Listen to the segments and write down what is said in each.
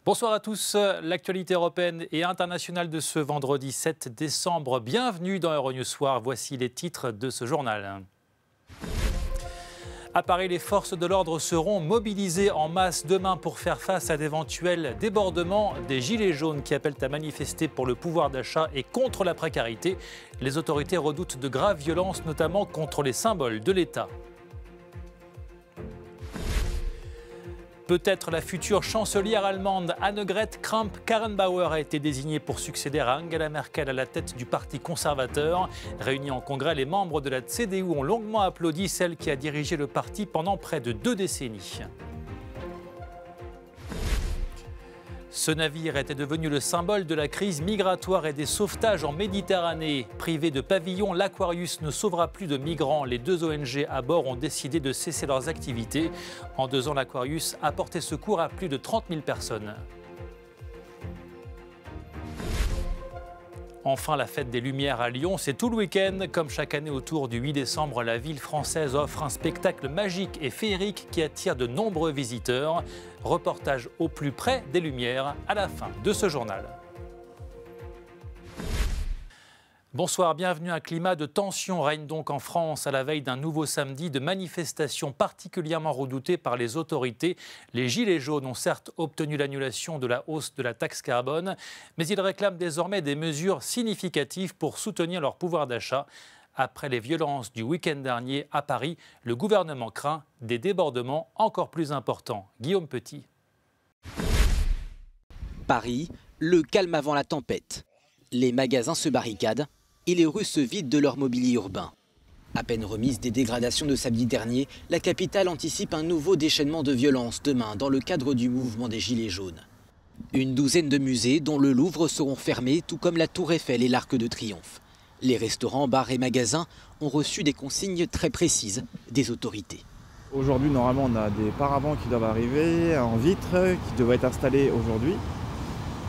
Bonsoir à tous, l'actualité européenne et internationale de ce vendredi 7 décembre. Bienvenue dans Euronews Soir, voici les titres de ce journal. À Paris, les forces de l'ordre seront mobilisées en masse demain pour faire face à d'éventuels débordements des Gilets jaunes qui appellent à manifester pour le pouvoir d'achat et contre la précarité. Les autorités redoutent de graves violences, notamment contre les symboles de l'État. Peut-être la future chancelière allemande Annegret Kramp-Karrenbauer a été désignée pour succéder à Angela Merkel à la tête du parti conservateur. Réunis en congrès, les membres de la CDU ont longuement applaudi celle qui a dirigé le parti pendant près de 2 décennies. Ce navire était devenu le symbole de la crise migratoire et des sauvetages en Méditerranée. Privé de pavillon, l'Aquarius ne sauvera plus de migrants. Les 2 ONG à bord ont décidé de cesser leurs activités. En 2 ans, l'Aquarius a porté secours à plus de 30 000 personnes. Enfin, la fête des Lumières à Lyon, c'est tout le week-end. Comme chaque année autour du 8 décembre, la ville française offre un spectacle magique et féerique qui attire de nombreux visiteurs. Reportage au plus près des Lumières à la fin de ce journal. Bonsoir, bienvenue. Un climat de tension règne donc en France à la veille d'un nouveau samedi de manifestations particulièrement redoutées par les autorités. Les Gilets jaunes ont certes obtenu l'annulation de la hausse de la taxe carbone, mais ils réclament désormais des mesures significatives pour soutenir leur pouvoir d'achat. Après les violences du week-end dernier à Paris, le gouvernement craint des débordements encore plus importants. Guillaume Petit. Paris, le calme avant la tempête. Les magasins se barricadent et les rues se vident de leur mobilier urbain. À peine remise des dégradations de samedi dernier, la capitale anticipe un nouveau déchaînement de violence demain dans le cadre du mouvement des Gilets jaunes. Une douzaine de musées, dont le Louvre, seront fermés, tout comme la Tour Eiffel et l'Arc de Triomphe. Les restaurants, bars et magasins ont reçu des consignes très précises des autorités. Aujourd'hui, normalement, on a des paravents qui doivent arriver en vitre, qui devraient être installés aujourd'hui.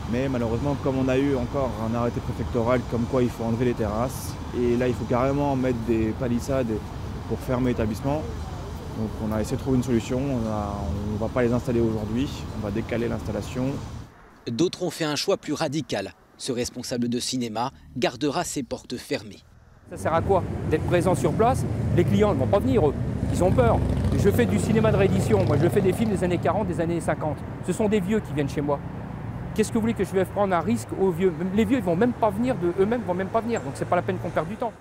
Mais malheureusement, comme on a eu encore un arrêté préfectoral comme quoi il faut enlever les terrasses, et là il faut carrément mettre des palissades pour fermer l'établissement. Donc on a essayé de trouver une solution, on ne va pas les installer aujourd'hui, on va décaler l'installation. D'autres ont fait un choix plus radical. Ce responsable de cinéma gardera ses portes fermées. Ça sert à quoi d'être présent sur place? Les clients ne vont pas venir, eux. Ils ont peur. Je fais du cinéma de réédition, moi je fais des films des années 40, des années 50. Ce sont des vieux qui viennent chez moi. Qu'est-ce que vous voulez que je vais prendre un risque aux vieux? Les vieux, ils vont même pas venir eux-mêmes, vont même pas venir. Donc c'est pas la peine qu'on perde du temps.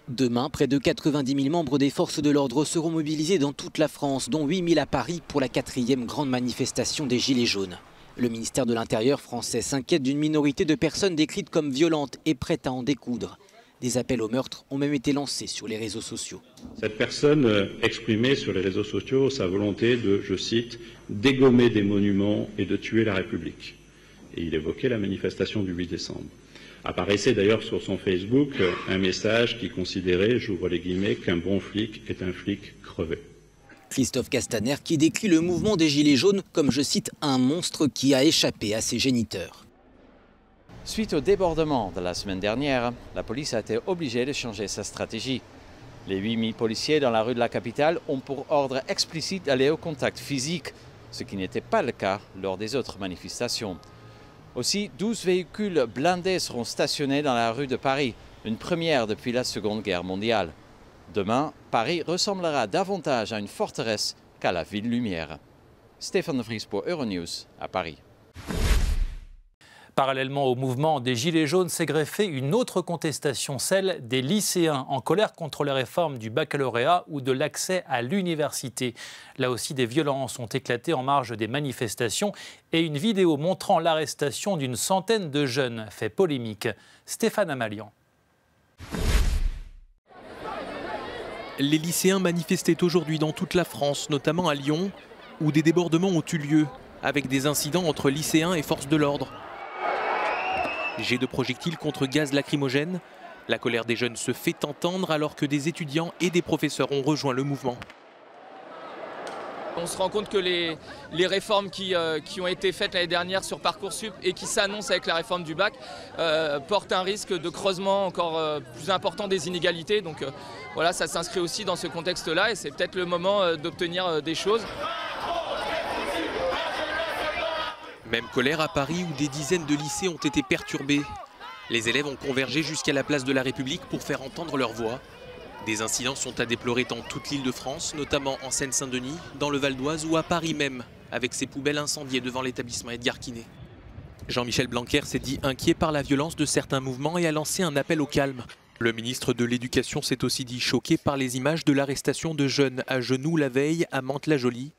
Demain, près de 90 000 membres des forces de l'ordre seront mobilisés dans toute la France, dont 8 000 à Paris pour la 4e grande manifestation des Gilets jaunes. Le ministère de l'Intérieur français s'inquiète d'une minorité de personnes décrites comme violentes et prêtes à en découdre. Des appels au meurtre ont même été lancés sur les réseaux sociaux. Cette personne exprimait sur les réseaux sociaux sa volonté de, je cite, dégommer des monuments et de tuer la République. Et il évoquait la manifestation du 8 décembre. Apparaissait d'ailleurs sur son Facebook un message qui considérait, j'ouvre les guillemets, qu'un bon flic est un flic crevé. Christophe Castaner qui décrit le mouvement des Gilets jaunes comme, je cite, un monstre qui a échappé à ses géniteurs. Suite au débordement de la semaine dernière, la police a été obligée de changer sa stratégie. Les 8000 policiers dans la rue de la capitale ont pour ordre explicite d'aller au contact physique, ce qui n'était pas le cas lors des autres manifestations. Aussi, 12 véhicules blindés seront stationnés dans la rue de Paris, une première depuis la Seconde Guerre mondiale. Demain, Paris ressemblera davantage à une forteresse qu'à la ville lumière. Stéphane de Vries pour Euronews à Paris. Parallèlement au mouvement des Gilets jaunes s'est greffée une autre contestation, celle des lycéens en colère contre les réformes du baccalauréat ou de l'accès à l'université. Là aussi, des violences ont éclaté en marge des manifestations et une vidéo montrant l'arrestation d'une centaine de jeunes fait polémique. Stéphane Amalian. Les lycéens manifestaient aujourd'hui dans toute la France, notamment à Lyon, où des débordements ont eu lieu, avec des incidents entre lycéens et forces de l'ordre. Jets de projectiles contre gaz lacrymogène. La colère des jeunes se fait entendre alors que des étudiants et des professeurs ont rejoint le mouvement. On se rend compte que les réformes qui ont été faites l'année dernière sur Parcoursup et qui s'annoncent avec la réforme du bac portent un risque de creusement encore plus important des inégalités. Donc voilà, ça s'inscrit aussi dans ce contexte-là et c'est peut-être le moment d'obtenir des choses. Même colère à Paris où des dizaines de lycées ont été perturbés. Les élèves ont convergé jusqu'à la place de la République pour faire entendre leur voix. Des incidents sont à déplorer dans toute l'Île-de-France, notamment en Seine-Saint-Denis, dans le Val-d'Oise ou à Paris même, avec ces poubelles incendiées devant l'établissement Edgar Quinet. Jean-Michel Blanquer s'est dit inquiet par la violence de certains mouvements et a lancé un appel au calme. Le ministre de l'Éducation s'est aussi dit choqué par les images de l'arrestation de jeunes à genoux la veille à Mantes-la-Jolie.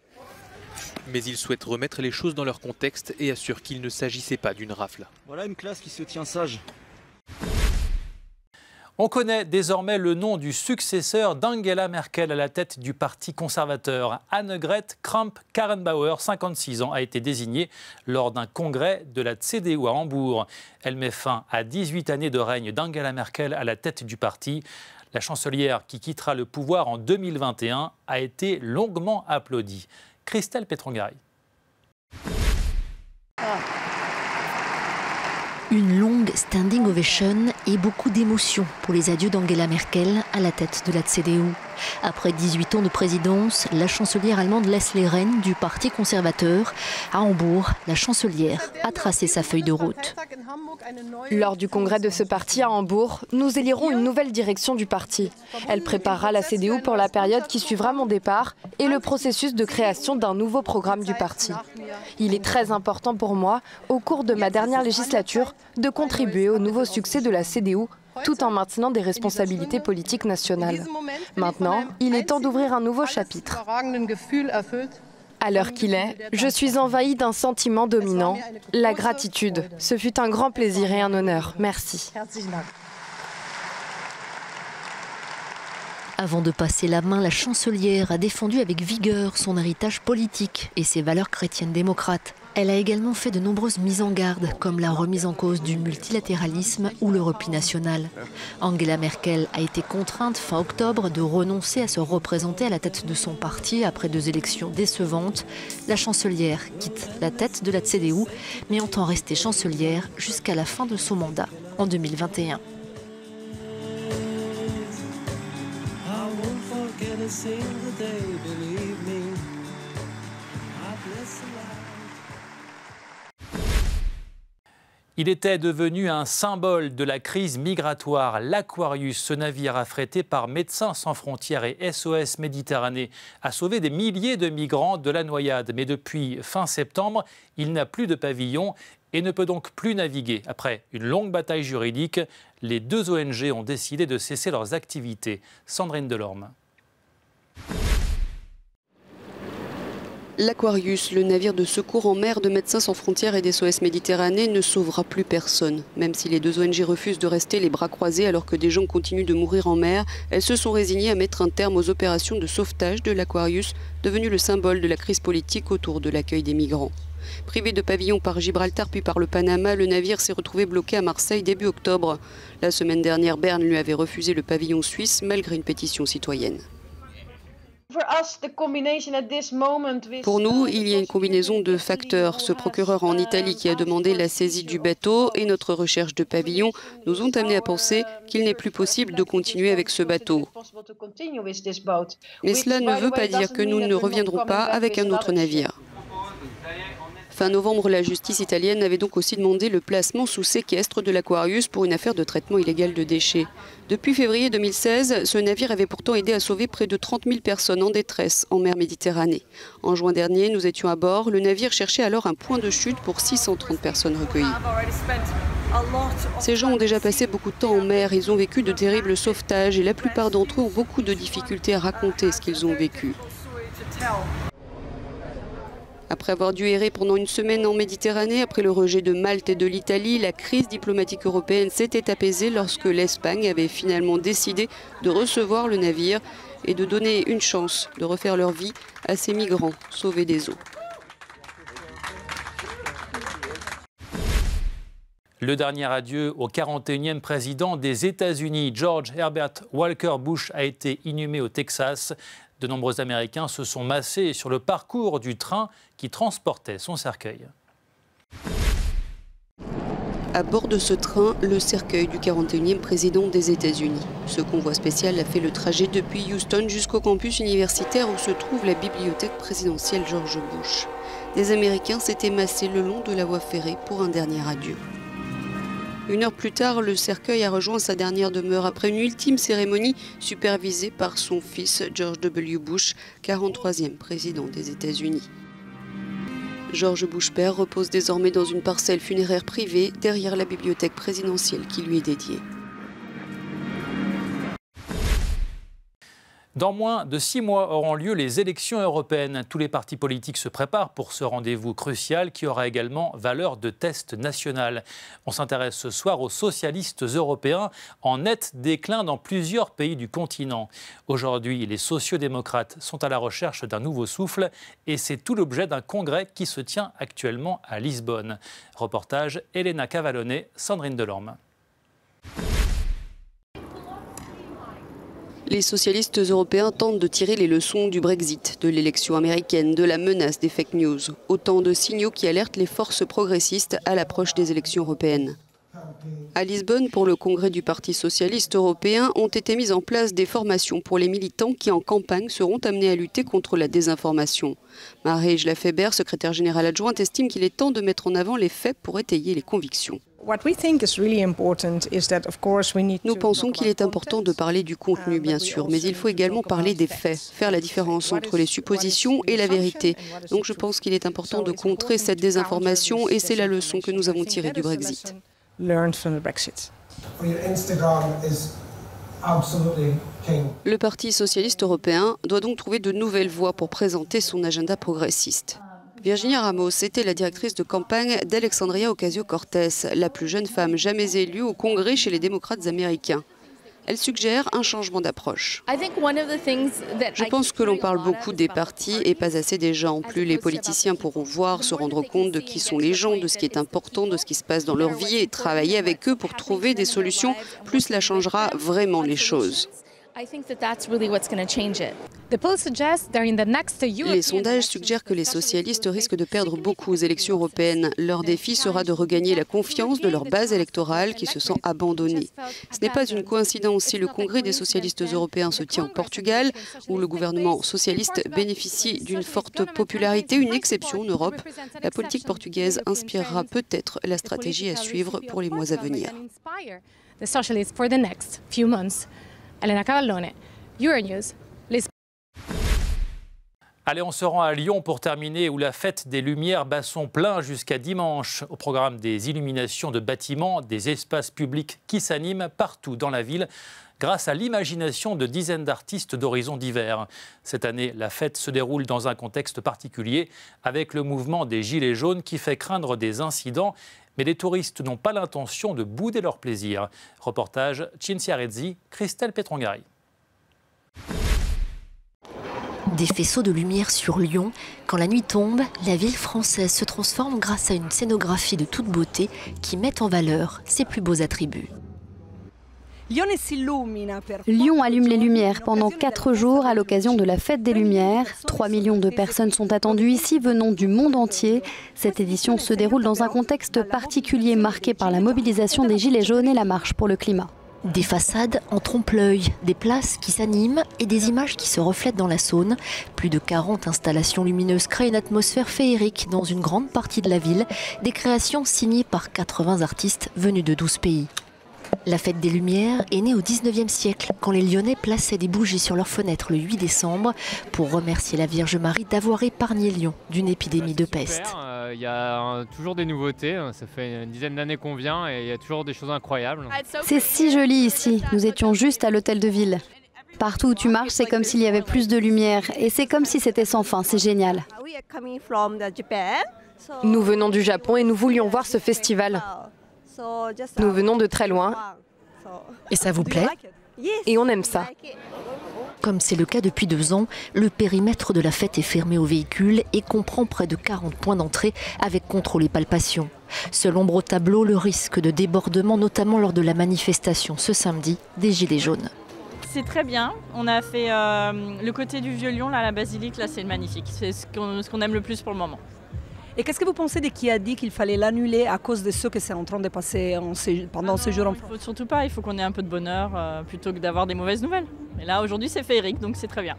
Mais il souhaite remettre les choses dans leur contexte et assure qu'il ne s'agissait pas d'une rafle. Voilà une classe qui se tient sage. On connaît désormais le nom du successeur d'Angela Merkel à la tête du parti conservateur. Annegret Kramp-Karrenbauer, 56 ans, a été désignée lors d'un congrès de la CDU à Hambourg. Elle met fin à 18 années de règne d'Angela Merkel à la tête du parti. La chancelière, qui quittera le pouvoir en 2021, a été longuement applaudie. Christelle Petrongari. Une longue standing ovation et beaucoup d'émotions pour les adieux d'Angela Merkel à la tête de la CDU. Après 18 ans de présidence, la chancelière allemande laisse les rênes du parti conservateur. À Hambourg, la chancelière a tracé sa feuille de route. Lors du congrès de ce parti à Hambourg, nous élirons une nouvelle direction du parti. Elle préparera la CDU pour la période qui suivra mon départ et le processus de création d'un nouveau programme du parti. Il est très important pour moi, au cours de ma dernière législature, de contribuer au nouveau succès de la CDU tout en maintenant des responsabilités politiques nationales. Maintenant, il est temps d'ouvrir un nouveau chapitre. À l'heure qu'il est, je suis envahie d'un sentiment dominant, la gratitude. Ce fut un grand plaisir et un honneur. Merci. Avant de passer la main, la chancelière a défendu avec vigueur son héritage politique et ses valeurs chrétiennes démocrates. Elle a également fait de nombreuses mises en garde, comme la remise en cause du multilatéralisme ou le repli national. Angela Merkel a été contrainte fin octobre de renoncer à se représenter à la tête de son parti après 2 élections décevantes. La chancelière quitte la tête de la CDU, mais entend rester chancelière jusqu'à la fin de son mandat, en 2021. Il était devenu un symbole de la crise migratoire. L'Aquarius, ce navire affrété par Médecins sans frontières et SOS Méditerranée, a sauvé des milliers de migrants de la noyade. Mais depuis fin septembre, il n'a plus de pavillon et ne peut donc plus naviguer. Après une longue bataille juridique, les 2 ONG ont décidé de cesser leurs activités. Sandrine Delorme. L'Aquarius, le navire de secours en mer de Médecins sans frontières et d'SOS Méditerranée, ne sauvera plus personne. Même si les 2 ONG refusent de rester les bras croisés alors que des gens continuent de mourir en mer, elles se sont résignées à mettre un terme aux opérations de sauvetage de l'Aquarius, devenu le symbole de la crise politique autour de l'accueil des migrants. Privé de pavillon par Gibraltar puis par le Panama, le navire s'est retrouvé bloqué à Marseille début octobre. La semaine dernière, Berne lui avait refusé le pavillon suisse malgré une pétition citoyenne. Pour nous, il y a une combinaison de facteurs. Ce procureur en Italie qui a demandé la saisie du bateau et notre recherche de pavillon nous ont amené à penser qu'il n'est plus possible de continuer avec ce bateau. Mais cela ne veut pas dire que nous ne reviendrons pas avec un autre navire. Fin novembre, la justice italienne avait donc aussi demandé le placement sous séquestre de l'Aquarius pour une affaire de traitement illégal de déchets. Depuis février 2016, ce navire avait pourtant aidé à sauver près de 30 000 personnes en détresse en mer Méditerranée. En juin dernier, nous étions à bord. Le navire cherchait alors un point de chute pour 630 personnes recueillies. Ces gens ont déjà passé beaucoup de temps en mer. Ils ont vécu de terribles sauvetages et la plupart d'entre eux ont beaucoup de difficultés à raconter ce qu'ils ont vécu. Après avoir dû errer pendant une semaine en Méditerranée, après le rejet de Malte et de l'Italie, la crise diplomatique européenne s'était apaisée lorsque l'Espagne avait finalement décidé de recevoir le navire et de donner une chance de refaire leur vie à ces migrants sauvés des eaux. Le dernier adieu au 41e président des États-Unis, George Herbert Walker Bush, a été inhumé au Texas. De nombreux Américains se sont massés sur le parcours du train qui transportait son cercueil. À bord de ce train, le cercueil du 41e président des États-Unis. Ce convoi spécial a fait le trajet depuis Houston jusqu'au campus universitaire où se trouve la bibliothèque présidentielle George Bush. Des Américains s'étaient massés le long de la voie ferrée pour un dernier adieu. 1 heure plus tard, le cercueil a rejoint sa dernière demeure après une ultime cérémonie supervisée par son fils George W. Bush, 43e président des États-Unis. George Bush père repose désormais dans une parcelle funéraire privée derrière la bibliothèque présidentielle qui lui est dédiée. Dans moins de 6 mois auront lieu les élections européennes. Tous les partis politiques se préparent pour ce rendez-vous crucial qui aura également valeur de test national. On s'intéresse ce soir aux socialistes européens en net déclin dans plusieurs pays du continent. Aujourd'hui, les sociodémocrates sont à la recherche d'un nouveau souffle et c'est tout l'objet d'un congrès qui se tient actuellement à Lisbonne. Reportage Elena Cavallone, Sandrine Delorme. Les socialistes européens tentent de tirer les leçons du Brexit, de l'élection américaine, de la menace des fake news. Autant de signaux qui alertent les forces progressistes à l'approche des élections européennes. À Lisbonne, pour le congrès du Parti socialiste européen, ont été mises en place des formations pour les militants qui, en campagne, seront amenés à lutter contre la désinformation. Marie Lafeber, secrétaire générale adjointe, estime qu'il est temps de mettre en avant les faits pour étayer les convictions. Nous pensons qu'il est important de parler du contenu, bien sûr, mais il faut également parler des faits, faire la différence entre les suppositions et la vérité. Donc je pense qu'il est important de contrer cette désinformation et c'est la leçon que nous avons tirée du Brexit. Le Parti socialiste européen doit donc trouver de nouvelles voies pour présenter son agenda progressiste. Virginia Ramos était la directrice de campagne d'Alexandria Ocasio-Cortez, la plus jeune femme jamais élue au Congrès chez les démocrates américains. Elle suggère un changement d'approche. Je pense que l'on parle beaucoup des partis et pas assez des gens. Plus les politiciens pourront voir, se rendre compte de qui sont les gens, de ce qui est important, de ce qui se passe dans leur vie et travailler avec eux pour trouver des solutions, plus cela changera vraiment les choses. Les sondages suggèrent que les socialistes risquent de perdre beaucoup aux élections européennes. Leur défi sera de regagner la confiance de leur base électorale qui se sent abandonnée. Ce n'est pas une coïncidence si le congrès des socialistes européens se tient au Portugal, où le gouvernement socialiste bénéficie d'une forte popularité, une exception en Europe. La politique portugaise inspirera peut-être la stratégie à suivre pour les mois à venir. Elena Cavallone, Euronews, Lisbonne. Allez, on se rend à Lyon pour terminer, où la fête des Lumières bat son plein jusqu'à dimanche. Au programme des illuminations de bâtiments, des espaces publics qui s'animent partout dans la ville grâce à l'imagination de dizaines d'artistes d'horizons divers. Cette année, la fête se déroule dans un contexte particulier avec le mouvement des Gilets jaunes qui fait craindre des incidents. Mais les touristes n'ont pas l'intention de bouder leur plaisir. Reportage Cinzia Rezzi, Christelle Petrongari. Des faisceaux de lumière sur Lyon. Quand la nuit tombe, la ville française se transforme grâce à une scénographie de toute beauté qui met en valeur ses plus beaux attributs. Lyon allume les lumières pendant 4 jours à l'occasion de la Fête des Lumières. 3 millions de personnes sont attendues ici venant du monde entier. Cette édition se déroule dans un contexte particulier marqué par la mobilisation des Gilets jaunes et la marche pour le climat. Des façades en trompe-l'œil, des places qui s'animent et des images qui se reflètent dans la Saône. Plus de 40 installations lumineuses créent une atmosphère féerique dans une grande partie de la ville. Des créations signées par 80 artistes venus de 12 pays. La fête des Lumières est née au 19e siècle, quand les Lyonnais plaçaient des bougies sur leurs fenêtres le 8 décembre pour remercier la Vierge Marie d'avoir épargné Lyon d'une épidémie de peste. Il y a toujours des nouveautés, ça fait une dizaine d'années qu'on vient et il y a toujours des choses incroyables. C'est si joli ici, nous étions juste à l'hôtel de ville. Partout où tu marches, c'est comme s'il y avait plus de lumière et c'est comme si c'était sans fin, c'est génial. Nous venons du Japon et nous voulions voir ce festival. Nous venons de très loin. Et ça vous plaît? Et on aime ça. Comme c'est le cas depuis 2 ans, le périmètre de la fête est fermé aux véhicules et comprend près de 40 points d'entrée avec contrôle et palpation. Seul ombre au tableau, le risque de débordement, notamment lors de la manifestation ce samedi des Gilets jaunes. C'est très bien. On a fait le côté du Vieux-Lyon, là, la basilique, là c'est magnifique. C'est ce qu'on aime le plus pour le moment. Et qu'est-ce que vous pensez de qui a dit qu'il fallait l'annuler à cause de ce que c'est en train de passer pendant ce jour? Il faut surtout pas, il faut qu'on ait un peu de bonheur plutôt que d'avoir des mauvaises nouvelles. Et là, aujourd'hui, c'est féerique, donc c'est très bien.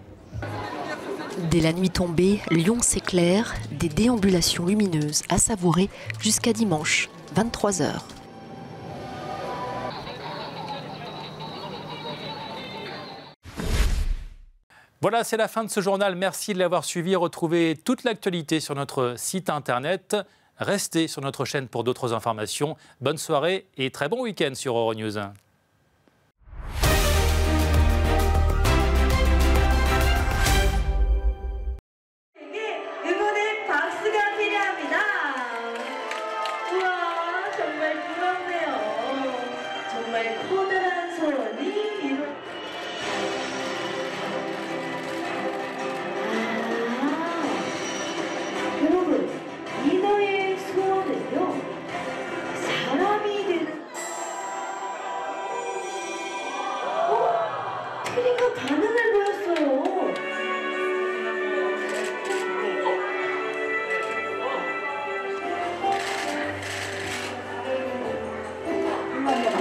Dès la nuit tombée, Lyon s'éclaire, des déambulations lumineuses à savourer jusqu'à dimanche, 23 h. Voilà, c'est la fin de ce journal. Merci de l'avoir suivi. Retrouvez toute l'actualité sur notre site internet. Restez sur notre chaîne pour d'autres informations. Bonne soirée et très bon week-end sur Euronews. 소리가 다